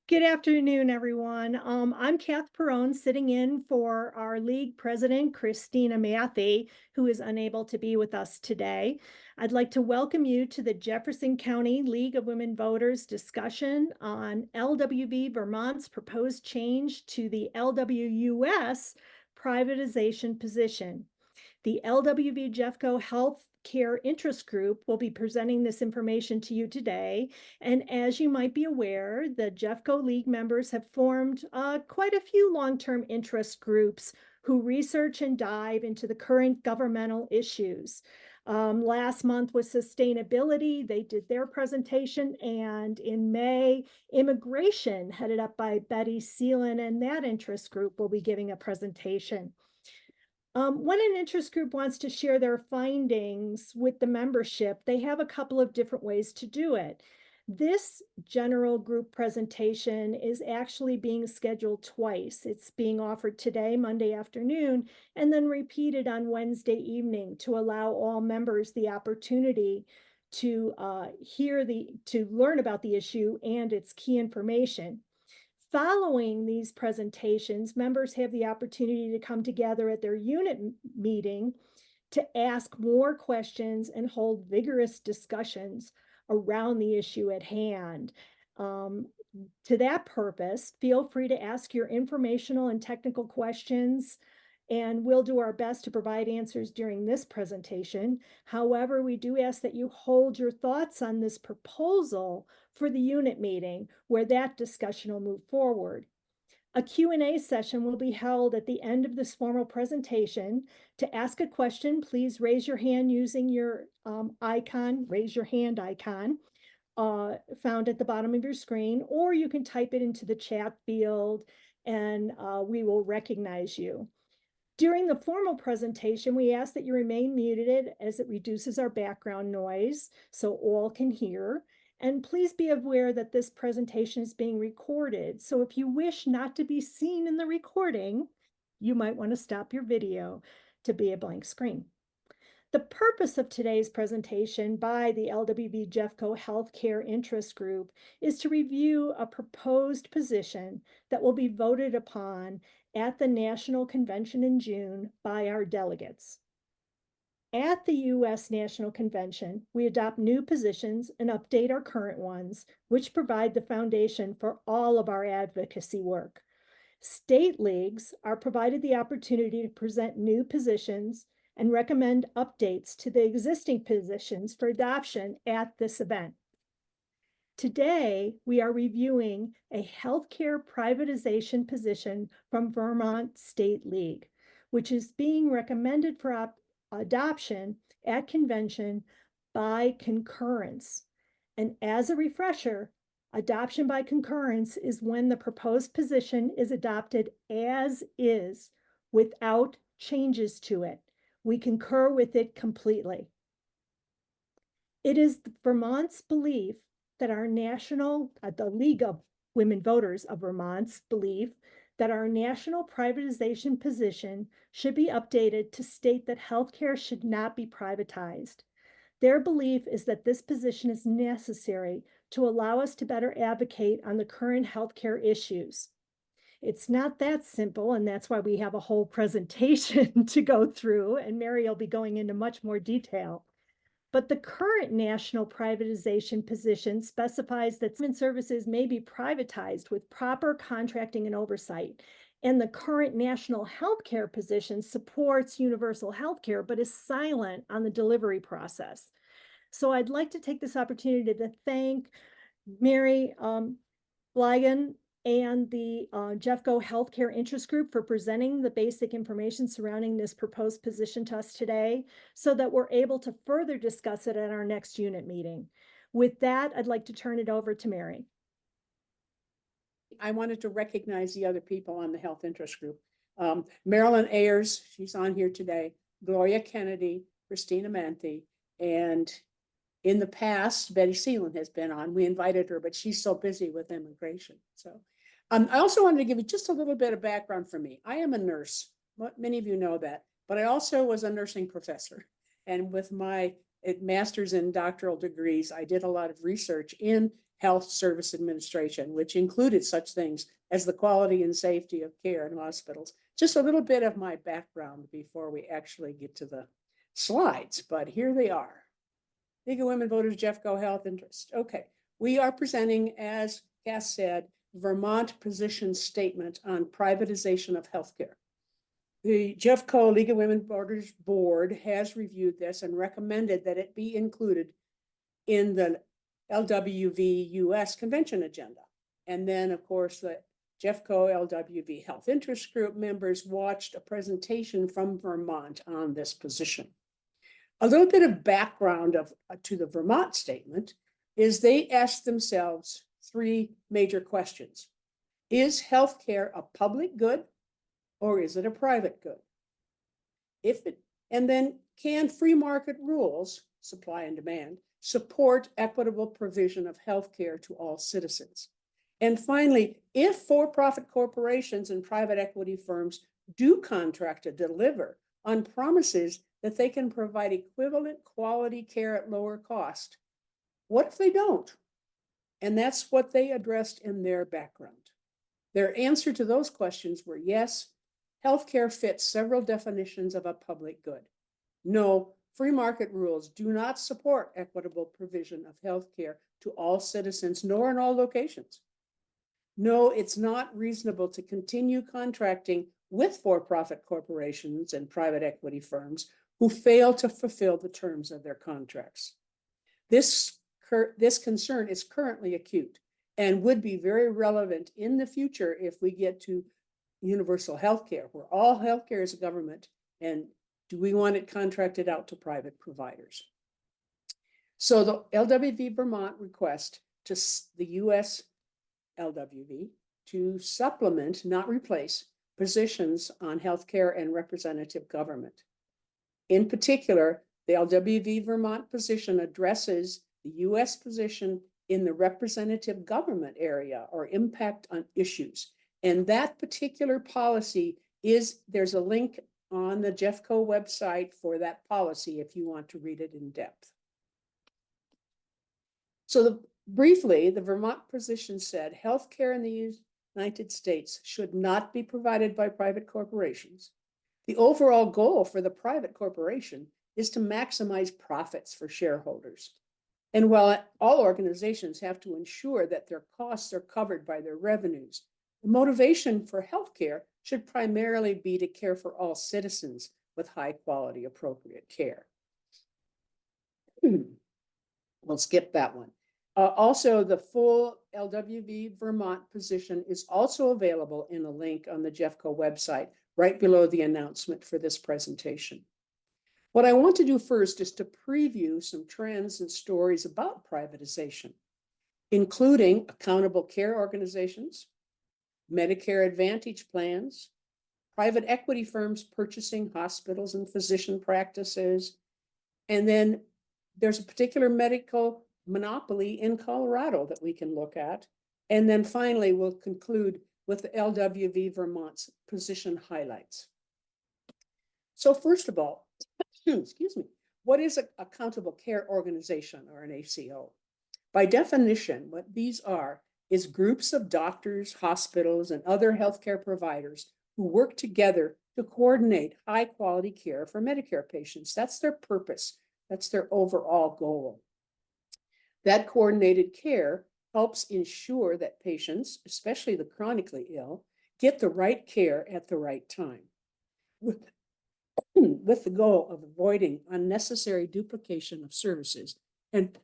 Good afternoon, everyone. I'm Kath Perone, sitting in for our league president, Christina Matthey, who is unable to be with us today. I'd like to welcome you to the Jefferson County League of Women Voters discussion on LWV Vermont's proposed change to the LWUS privatization position. The LWVJeffco Health Care Interest Group will be presenting this information to you today. And as you might be aware, the Jeffco League members have formed quite a few long-term interest groups who research and dive into the current governmental issues. Last month was sustainability. They did their presentation, and in May, immigration, headed up by Betty Seelan, and that interest group will be giving a presentation. When an interest group wants to share their findings with the membership, they have a couple of different ways to do it. This general group presentation is actually being scheduled twice. It's being offered today, Monday afternoon, and then repeated on Wednesday evening to allow all members the opportunity to learn about the issue and its key information. Following these presentations, members have the opportunity to come together at their unit meeting to ask more questions and hold vigorous discussions around the issue at hand. To that purpose, feel free to ask your informational and technical questions, and we'll do our best to provide answers during this presentation. However, we do ask that you hold your thoughts on this proposal for the unit meeting, where that discussion will move forward. A Q&A session will be held at the end of this formal presentation. To ask a question, please raise your hand using your raise your hand icon found at the bottom of your screen, or you can type it into the chat field and we will recognize you. During the formal presentation, we ask that you remain muted as it reduces our background noise so all can hear. And please be aware that this presentation is being recorded. So if you wish not to be seen in the recording, you might want to stop your video to be a blank screen. The purpose of today's presentation by the LWVJeffco Healthcare Interest Group is to review a proposed position that will be voted upon at the National Convention in June by our delegates. At the U.S. National Convention, we adopt new positions and update our current ones, which provide the foundation for all of our advocacy work. State leagues are provided the opportunity to present new positions and recommend updates to the existing positions for adoption at this event. Today, we are reviewing a healthcare privatization position from Vermont State League, which is being recommended for adoption at convention by concurrence. And as a refresher, adoption by concurrence is when the proposed position is adopted as is without changes to it. We concur with it completely. It is Vermont's belief that our the League of Women Voters of Vermont's belief that our national privatization position should be updated to state that healthcare should not be privatized. Their belief is that this position is necessary to allow us to better advocate on the current healthcare issues. It's not that simple, and that's why we have a whole presentation to go through, and Mary will be going into much more detail. But the current national privatization position specifies that human services may be privatized with proper contracting and oversight. And the current national healthcare position supports universal healthcare, but is silent on the delivery process. So I'd like to take this opportunity to thank Mary Bligan and the Jeffco Healthcare Interest Group for presenting the basic information surrounding this proposed position to us today, so that we're able to further discuss it at our next unit meeting. With that, I'd like to turn it over to Mary. I wanted to recognize the other people on the Health Interest Group. Marilyn Ayers, she's on here today, Gloria Kennedy, Christina Matthey, and in the past, Betty Seelan has been on. We invited her, but she's so busy with immigration. So I also wanted to give you just a little bit of background for me. I am a nurse. Many of you know that, but I also was a nursing professor. And with my master's and doctoral degrees, I did a lot of research in health service administration, which included such things as the quality and safety of care in hospitals. Just a little bit of my background before we actually get to the slides, but here they are. League of Women Voters, Jeffco Health Interest. Okay, we are presenting, as Cass said, Vermont position statement on privatization of healthcare. The Jeffco League of Women Voters Board has reviewed this and recommended that it be included in the LWV US convention agenda. And then, of course, the Jeffco LWV Health Interest Group members watched a presentation from Vermont on this position. A little bit of background to the Vermont statement is they asked themselves three major questions. Is healthcare a public good or is it a private good? And then can free market rules, supply and demand, support equitable provision of healthcare to all citizens? And finally, if for-profit corporations and private equity firms do contract to deliver on promises that they can provide equivalent quality care at lower cost, what if they don't? And that's what they addressed in their background. Their answer to those questions were yes, healthcare fits several definitions of a public good. No, free market rules do not support equitable provision of healthcare to all citizens, nor in all locations. No, it's not reasonable to continue contracting with for-profit corporations and private equity firms who fail to fulfill the terms of their contracts. This concern is currently acute and would be very relevant in the future if we get to universal healthcare, where all healthcare is government, and do we want it contracted out to private providers? So the LWV Vermont request to the US LWV to supplement, not replace, positions on healthcare and representative government. In particular, the LWV Vermont position addresses the US position in the representative government area or impact on issues. And that particular policy there's a link on the Jeffco website for that policy if you want to read it in depth. So briefly, the Vermont position said healthcare in the United States should not be provided by private corporations. The overall goal for the private corporation is to maximize profits for shareholders. And while all organizations have to ensure that their costs are covered by their revenues, the motivation for healthcare should primarily be to care for all citizens with high quality, appropriate care. We'll skip that one. Also, the full LWV Vermont position is also available in a link on the Jeffco website, right below the announcement for this presentation. What I want to do first is to preview some trends and stories about privatization, including accountable care organizations, Medicare Advantage plans, private equity firms purchasing hospitals and physician practices, and then there's a particular medical monopoly in Colorado that we can look at. And then finally, we'll conclude with the LWV Vermont's position highlights. So first of all, excuse me, what is an accountable care organization or an ACO? By definition, what these are is groups of doctors, hospitals, and other healthcare providers who work together to coordinate high quality care for Medicare patients. That's their purpose. That's their overall goal. That coordinated care helps ensure that patients, especially the chronically ill, get the right care at the right time, with the goal of avoiding unnecessary duplication of services and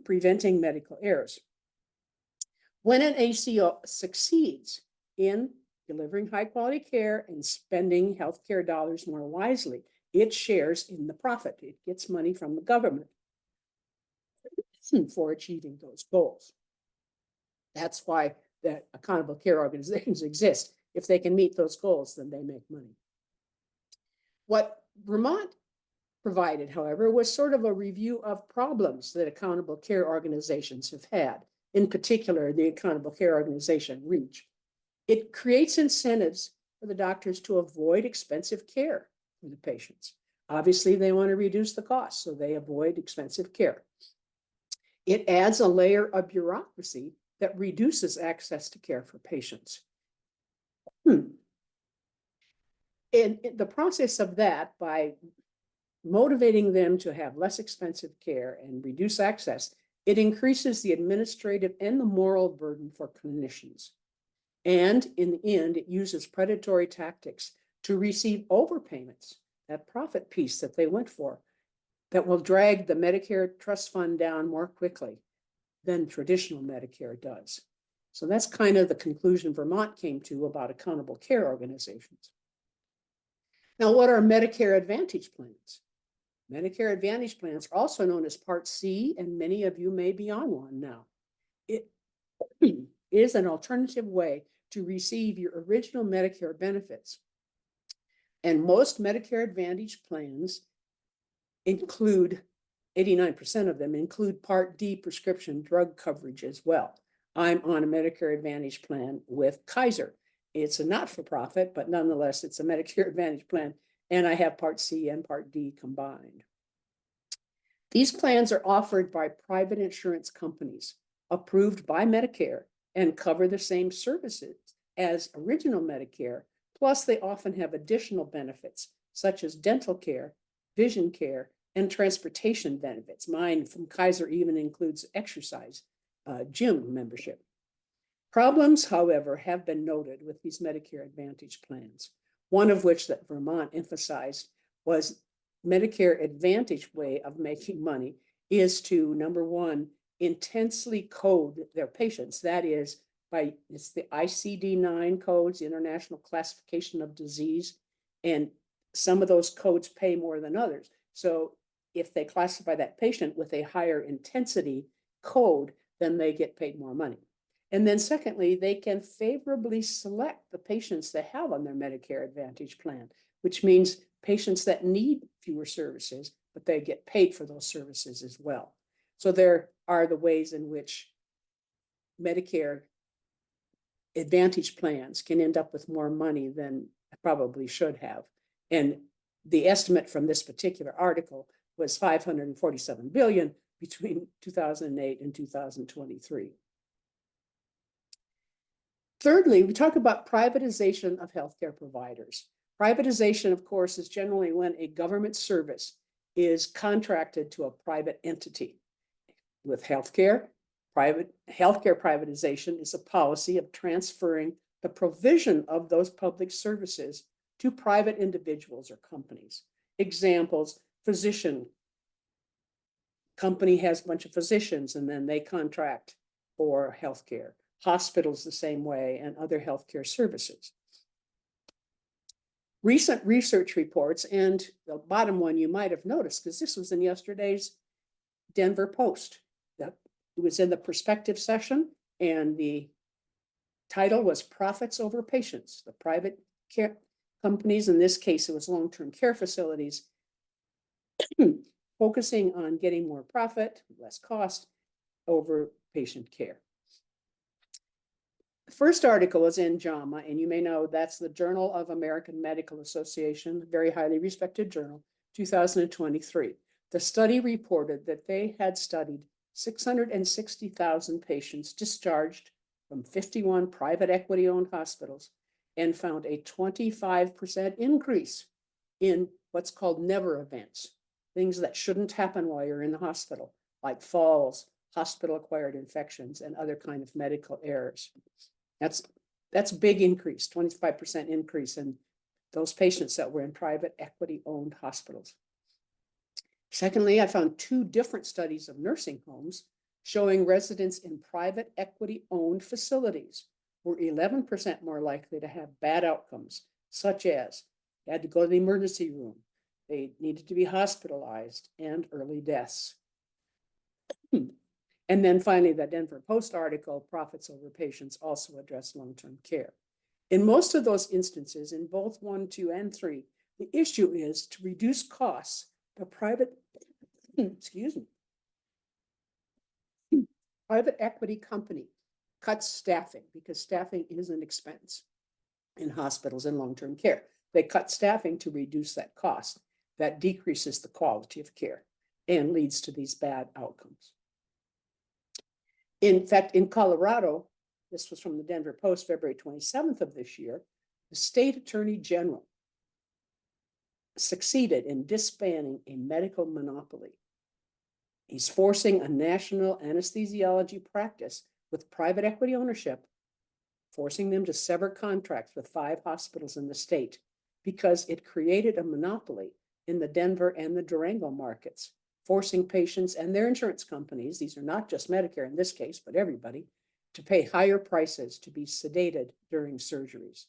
preventing medical errors. When an ACO succeeds in delivering high quality care and spending healthcare dollars more wisely, it shares in the profit. It gets money from the government for achieving those goals. That's why the accountable care organizations exist. If they can meet those goals, then they make money. What Vermont provided, however, was sort of a review of problems that accountable care organizations have had, in particular, the accountable care organization, REACH. It creates incentives for the doctors to avoid expensive care for the patients. Obviously, they want to reduce the cost, so they avoid expensive care. It adds a layer of bureaucracy that reduces access to care for patients. In the process of that, by motivating them to have less expensive care and reduce access, it increases the administrative and the moral burden for clinicians. And in the end, it uses predatory tactics to receive overpayments, that profit piece that they went for, that will drag the Medicare trust fund down more quickly than traditional Medicare does. So that's kind of the conclusion Vermont came to about accountable care organizations. Now, what are Medicare Advantage plans? Medicare Advantage plans are also known as Part C, and many of you may be on one now. It is an alternative way to receive your original Medicare benefits. And most Medicare Advantage plans include, 89% of them include Part D prescription drug coverage as well. I'm on a Medicare Advantage plan with Kaiser. It's a not-for-profit, but nonetheless, it's a Medicare Advantage plan, and I have Part C and Part D combined. These plans are offered by private insurance companies approved by Medicare and cover the same services as original Medicare, plus they often have additional benefits such as dental care, vision care, and transportation benefits. Mine from Kaiser even includes exercise, gym membership. Problems, however, have been noted with these Medicare Advantage plans, one of which that Vermont emphasized was Medicare Advantage way of making money is to, number one, intensely code their patients. That is, it's the ICD-9 codes, the International Classification of Disease, and some of those codes pay more than others. So if they classify that patient with a higher intensity code, then they get paid more money. And then secondly, they can favorably select the patients they have on their Medicare Advantage plan, which means patients that need fewer services, but they get paid for those services as well. So there are the ways in which Medicare Advantage plans can end up with more money than probably should have. And the estimate from this particular article was $547 billion between 2008 and 2023. Thirdly, we talk about privatization of healthcare providers. Privatization, of course, is generally when a government service is contracted to a private entity. With healthcare, private healthcare privatization is a policy of transferring the provision of those public services to private individuals or companies. Examples, physician company has a bunch of physicians and then they contract for healthcare. Hospitals the same way, and other healthcare services. Recent research reports, and the bottom one you might have noticed because this was in yesterday's Denver Post. It was in the perspective session, and the title was Profits Over Patients. The private care companies, in this case, it was long-term care facilities, focusing on getting more profit, less cost over patient care. The first article is in JAMA, and you may know that's the Journal of American Medical Association, very highly respected journal, 2023. The study reported that they had studied 660,000 patients discharged from 51 private equity-owned hospitals and found a 25% increase in what's called never events, things that shouldn't happen while you're in the hospital, like falls, hospital-acquired infections, and other kind of medical errors. That's a big increase, 25% increase in those patients that were in private equity-owned hospitals. Secondly, I found two different studies of nursing homes showing residents in private equity-owned facilities were 11% more likely to have bad outcomes, such as they had to go to the emergency room, they needed to be hospitalized, and early deaths. And then finally, the Denver Post article, Profits Over Patients, also addressed long-term care. In most of those instances, in both 1, 2, and 3, the issue is to reduce costs. The private, excuse me, private equity company cuts staffing because staffing is an expense in hospitals and long-term care. They cut staffing to reduce that cost. that decreases the quality of care and leads to these bad outcomes. In fact, in Colorado, this was from the Denver Post, February 27th of this year, the state attorney general succeeded in disbanding a medical monopoly. He's forcing a national anesthesiology practice with private equity ownership, forcing them to sever contracts with 5 hospitals in the state because it created a monopoly in the Denver and the Durango markets, forcing patients and their insurance companies, these are not just Medicare in this case, but everybody, to pay higher prices to be sedated during surgeries.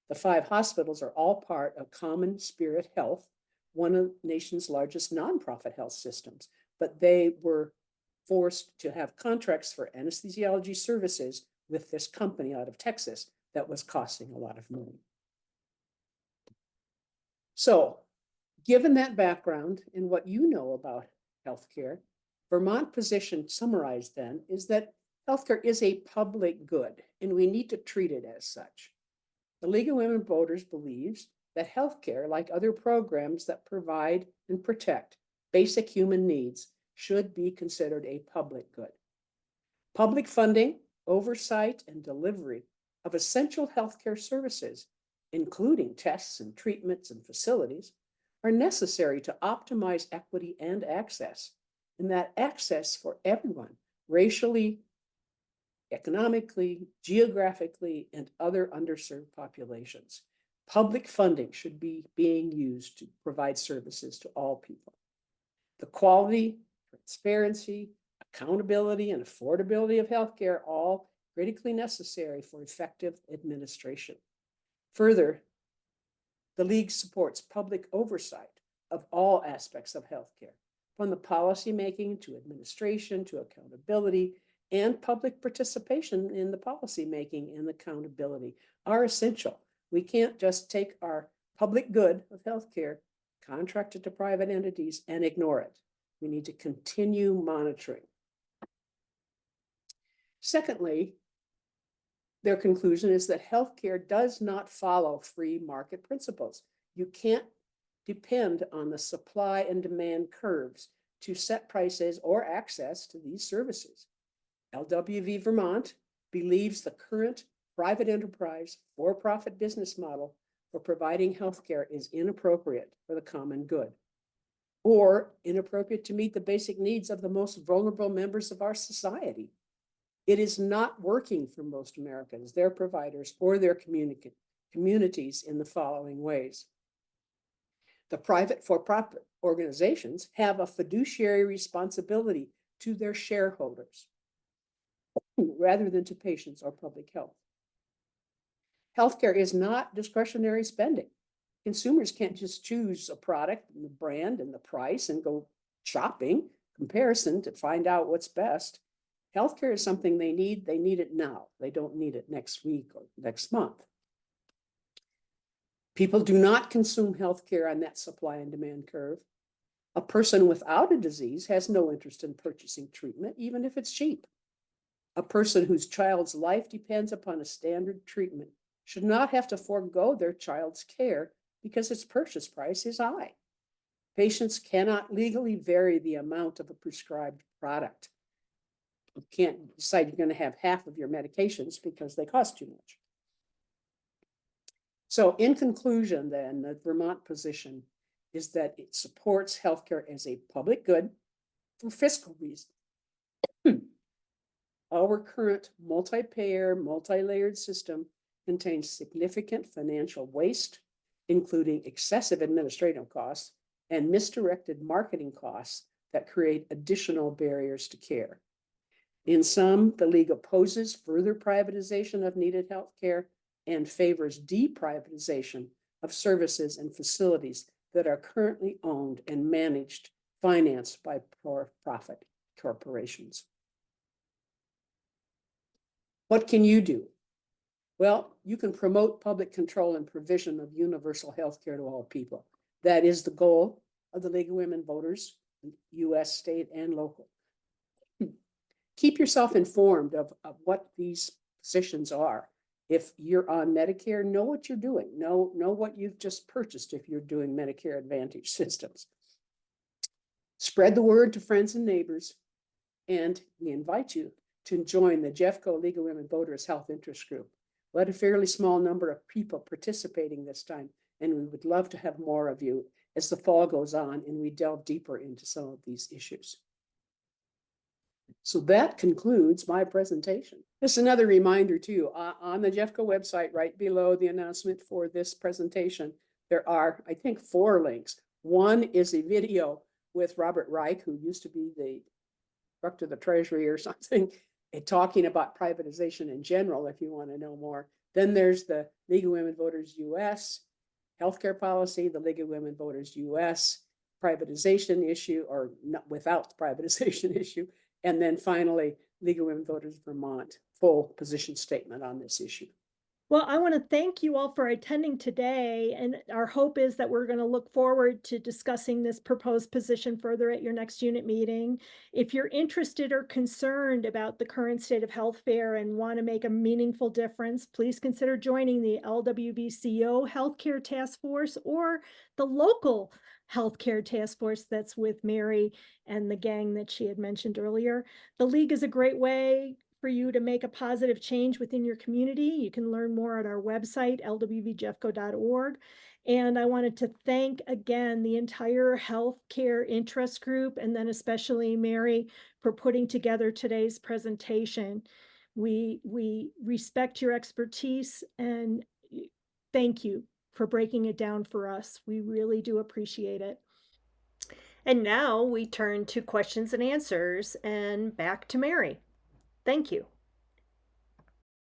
The 5 hospitals are all part of Common Spirit Health, one of the nation's largest nonprofit health systems, but they were forced to have contracts for anesthesiology services with this company out of Texas that was costing a lot of money. So, given that background and what you know about healthcare, Vermont position summarized then is that healthcare is a public good and we need to treat it as such. The League of Women Voters believes that healthcare, like other programs that provide and protect basic human needs, should be considered a public good. Public funding, oversight, and delivery of essential healthcare services, including tests and treatments and facilities, are necessary to optimize equity and access, and that access for everyone, racially, economically, geographically, and other underserved populations. Public funding should be being used to provide services to all people. The quality, transparency, accountability, and affordability of healthcare are all critically necessary for effective administration. Further, the League supports public oversight of all aspects of healthcare, from the policymaking to administration to accountability, and public participation in the policymaking and accountability are essential. We can't just take our public good of healthcare, contract it to private entities, and ignore it. We need to continue monitoring. Secondly, their conclusion is that healthcare does not follow free market principles. You can't depend on the supply and demand curves to set prices or access to these services. LWV Vermont believes the current private enterprise for-profit business model for providing healthcare is inappropriate for the common good, or inappropriate to meet the basic needs of the most vulnerable members of our society. It is not working for most Americans, their providers, or their communities in the following ways. The private for-profit organizations have a fiduciary responsibility to their shareholders rather than to patients or public health. Healthcare is not discretionary spending. Consumers can't just choose a product and the brand and the price and go shopping comparison to find out what's best. Healthcare is something they need it now. They don't need it next week or next month. People do not consume healthcare on that supply and demand curve. A person without a disease has no interest in purchasing treatment, even if it's cheap. A person whose child's life depends upon a standard treatment should not have to forego their child's care because its purchase price is high. Patients cannot legally vary the amount of a prescribed product. You can't decide you're going to have half of your medications because they cost too much. So in conclusion, then, the Vermont position is that it supports healthcare as a public good for fiscal reasons. Our current multi-payer, multi-layered system contains significant financial waste, including excessive administrative costs and misdirected marketing costs that create additional barriers to care. In sum, the League opposes further privatization of needed health care and favors deprivatization of services and facilities that are currently owned and managed, financed by for-profit corporations. What can you do? Well, you can promote public control and provision of universal health care to all people. That is the goal of the League of Women Voters, U.S., state, and local. Keep yourself informed of what these positions are If you're on Medicare, know what you're doing. Know what you've just purchased if you're doing Medicare Advantage systems. Spread the word to friends and neighbors, and we invite you to join the Jeffco League of Women Voters Health Interest Group. We had a fairly small number of people participating this time, and we would love to have more of you as the fall goes on and we delve deeper into some of these issues. So that concludes my presentation. Just another reminder too, on the Jeffco website, right below the announcement for this presentation, there are, I think, 4 links. One is a video with Robert Reich, who used to be the director of the Treasury or something, talking about privatization in general, if you want to know more. Then there's the League of Women Voters US healthcare policy, the League of Women Voters US privatization issue, or not without the privatization issue. And then finally, League of Women Voters Vermont, full position statement on this issue. Well, I want to thank you all for attending today, and our hope is that we're going to look forward to discussing this proposed position further at your next unit meeting. If you're interested or concerned about the current state of healthcare and want to make a meaningful difference, please consider joining the LWVCO Healthcare Task Force or the local healthcare task force that's with Mary and the gang that she had mentioned earlier. The League is a great way for you to make a positive change within your community. You can learn more at our website, LWVJeffco.org. And I wanted to thank again the entire healthcare interest group, and then especially Mary, for putting together today's presentation. We respect your expertise, and thank you for breaking it down for us. We really do appreciate it. And now we turn to questions and answers, and back to Mary. Thank you.